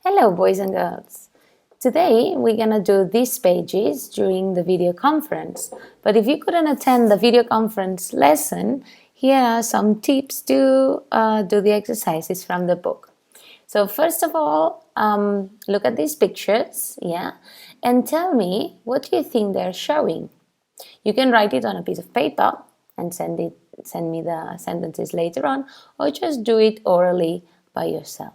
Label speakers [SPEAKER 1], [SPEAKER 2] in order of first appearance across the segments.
[SPEAKER 1] Hello boys and girls. Today we're gonna do these pages during the video conference. But if you couldn't attend the video conference lesson, here are some tips to do the exercises from the book. So first of all, look at these pictures, and tell me what you think they're showing. You can write it on a piece of paper and send me the sentences later on, or just do it orally by yourself.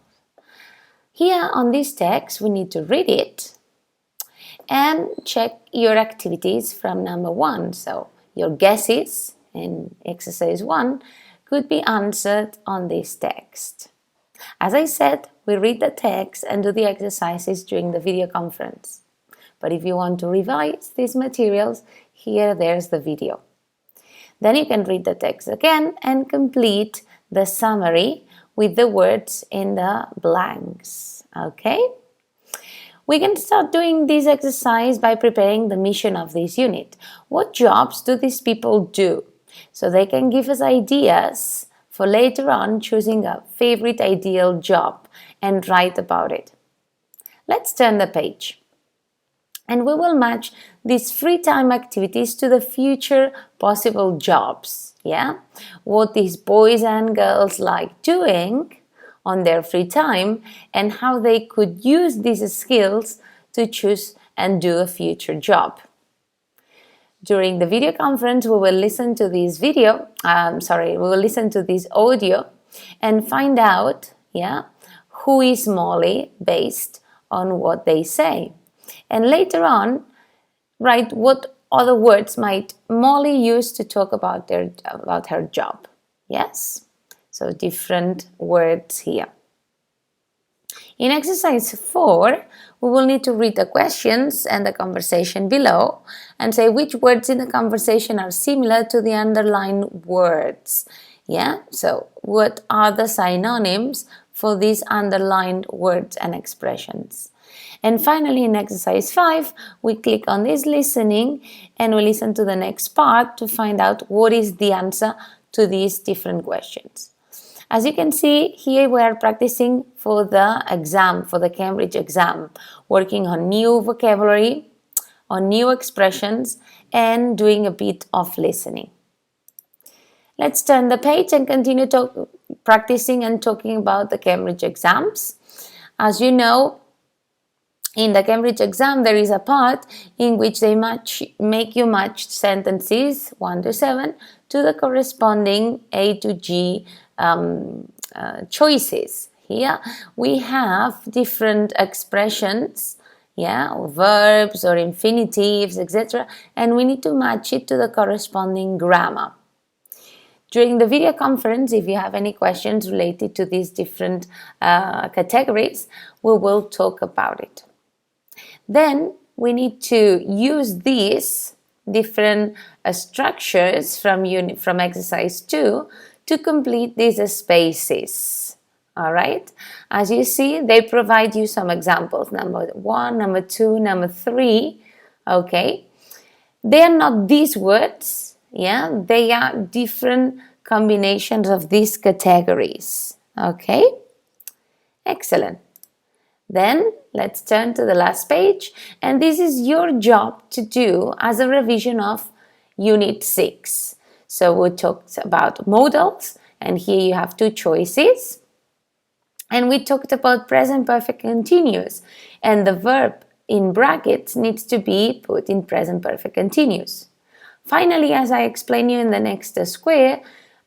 [SPEAKER 1] Here on this text, we need to read it and check your activities from number 1. So your guesses in exercise 1 could be answered on this text. As I said, we read the text and do the exercises during the video conference. But if you want to revise these materials, there's the video. Then you can read the text again and complete the summary with the words in the blanks. Okay? We can start doing this exercise by preparing the mission of this unit. What jobs do these people do? So they can give us ideas for later on choosing a favorite ideal job and write about it. Let's turn the page. And we will match these free time activities to the future possible jobs. What these boys and girls like doing on their free time and how they could use these skills to choose and do a future job. During the video conference, we will listen to this audio and find out, who is Molly based on what they say. And later on, write what other words might Molly use to talk about her job. Yes? So different words here. In exercise 4, we will need to read the questions and the conversation below and say which words in the conversation are similar to the underlined words. So what are the synonyms for these underlined words and expressions? And finally, in exercise 5, we click on this listening and we listen to the next part to find out what is the answer to these different questions. As you can see, here we are practicing for the exam, for the Cambridge exam, working on new vocabulary, on new expressions, and doing a bit of listening. Let's turn the page and continue practicing and talking about the Cambridge exams. As you know, in the Cambridge exam, there is a part in which they make you match sentences 1 to 7 to the corresponding A to G choices. Here we have different expressions, or verbs or infinitives, etc. And we need to match it to the corresponding grammar. During the video conference, if you have any questions related to these different categories, we will talk about it. Then we need to use these different structures from exercise 2 to complete these spaces. All right? As you see, they provide you some examples. Number 1, number 2, number 3. Okay? They are not these words. They are different combinations of these categories. Okay? Excellent. Then let's turn to the last page, and this is your job to do as a revision of Unit 6. So we talked about modals, and here you have 2 choices. And we talked about present perfect continuous, and the verb in brackets needs to be put in present perfect continuous. Finally, as I explain you in the next square,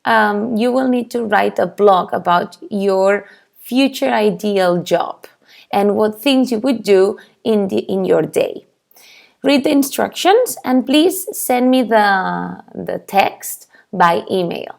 [SPEAKER 1] you will need to write a blog about your future ideal job and what things you would do in your day. Read the instructions and please send me the text by email.